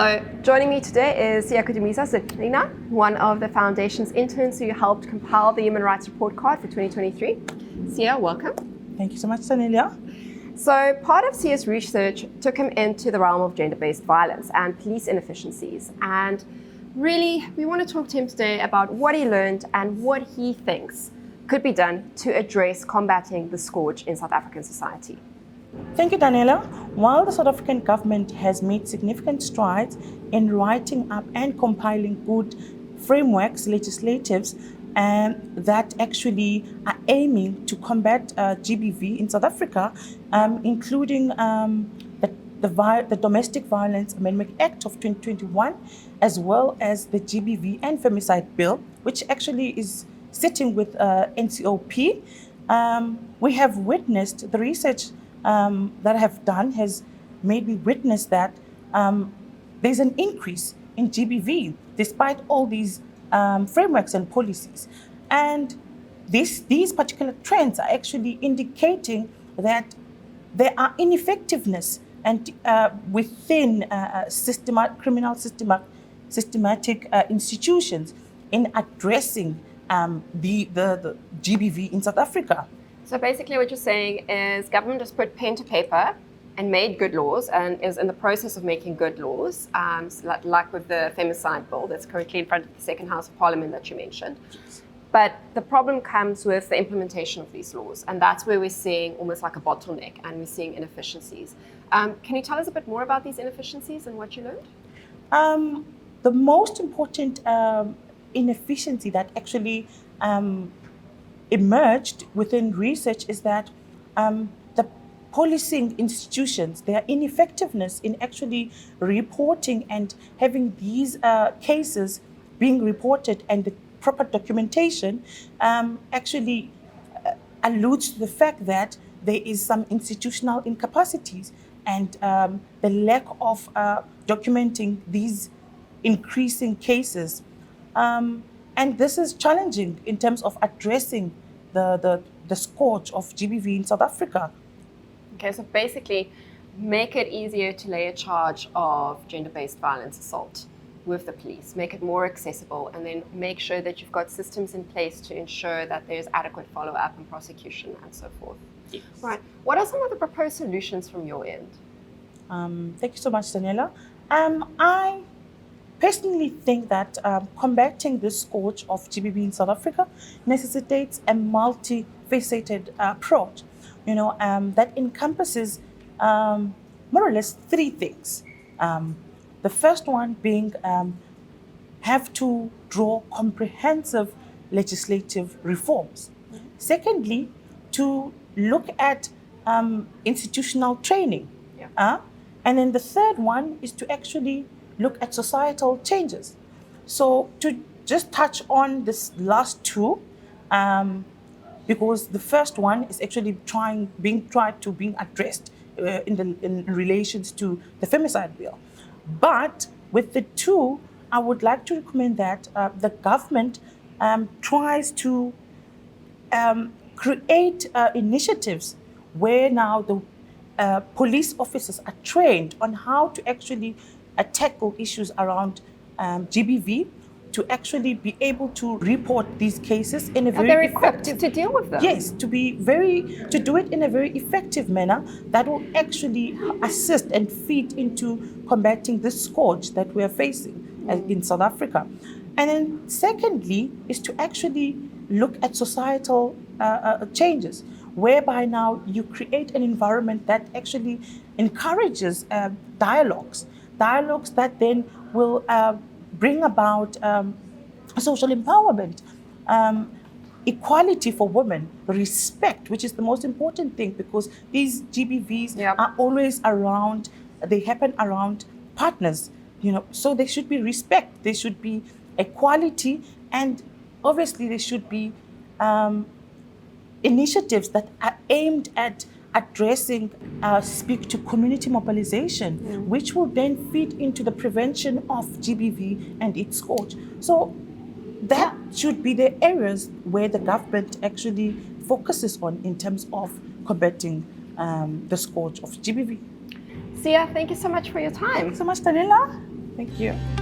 So joining me today is Siyakudumisa Zicina, one of the foundation's interns who helped compile the Human Rights Report Card for 2023. Siya, welcome. Thank you so much, Daniela. So part of Siya's research took him into the realm of gender-based violence and police inefficiencies. And really, we want to talk to him today about what he learned and what he thinks could be done to address combating the scourge in South African society. Thank you, Daniela. While the South African government has made significant strides in writing up and compiling good frameworks, legislatives, that actually are aiming to combat GBV in South Africa, including the Domestic Violence Amendment Act of 2021, as well as the GBV and Femicide Bill, which actually is sitting with NCOP. We have witnessed the research that I have done has made me witness that there's an increase in GBV despite all these frameworks and policies. And these particular trends are actually indicating that there are ineffectiveness and within systematic institutions in addressing the GBV in South Africa. So basically what you're saying is government has put pen to paper and made good laws and is in the process of making good laws, like with the Femicide Bill that's currently in front of the Second House of Parliament that you mentioned. But the problem comes with the implementation of these laws, and that's where we're seeing almost like a bottleneck and we're seeing inefficiencies. Can you tell us a bit more about these inefficiencies and what you learned? The most important inefficiency that actually emerged within research is that the policing institutions, their ineffectiveness in actually reporting and having these cases being reported and the proper documentation actually alludes to the fact that there is some institutional incapacities and the lack of documenting these increasing cases. And this is challenging in terms of addressing the scourge of GBV in South Africa. Okay, so basically make it easier to lay a charge of gender-based violence assault with the police, make it more accessible, and then make sure that you've got systems in place to ensure that there's adequate follow-up and prosecution and so forth. Yes. Right. What are some of the proposed solutions from your end? Thank you so much, Daniela. I personally think that combating this scourge of GBV in South Africa necessitates a multifaceted approach, that encompasses more or less three things. The first one being have to draw comprehensive legislative reforms. Mm-hmm. Secondly, to look at institutional training. Yeah. And then the third one is to actually look at societal changes. So to just touch on this last two, because the first one is actually being addressed in relations to the Femicide Bill. But with the two, I would like to recommend that the government tries to create initiatives where now the police officers are trained on how to actually tackle issues around GBV, to actually be able to report these cases in a very effective to deal with them. Yes, to do it in a very effective manner that will actually assist and feed into combating this scourge that we are facing in South Africa. And then secondly is to actually look at societal changes, whereby now you create an environment that actually encourages dialogues that then will bring about social empowerment, equality for women, respect, which is the most important thing, because these GBVs are always around, they happen around partners, so there should be respect, there should be equality, and obviously there should be initiatives that are aimed at addressing, speak to community mobilization, which will then feed into the prevention of GBV and its scourge. So that should be the areas where the government actually focuses on in terms of combating the scourge of GBV. Siya, thank you so much for your time. Thanks so much, Daniela. Thank you.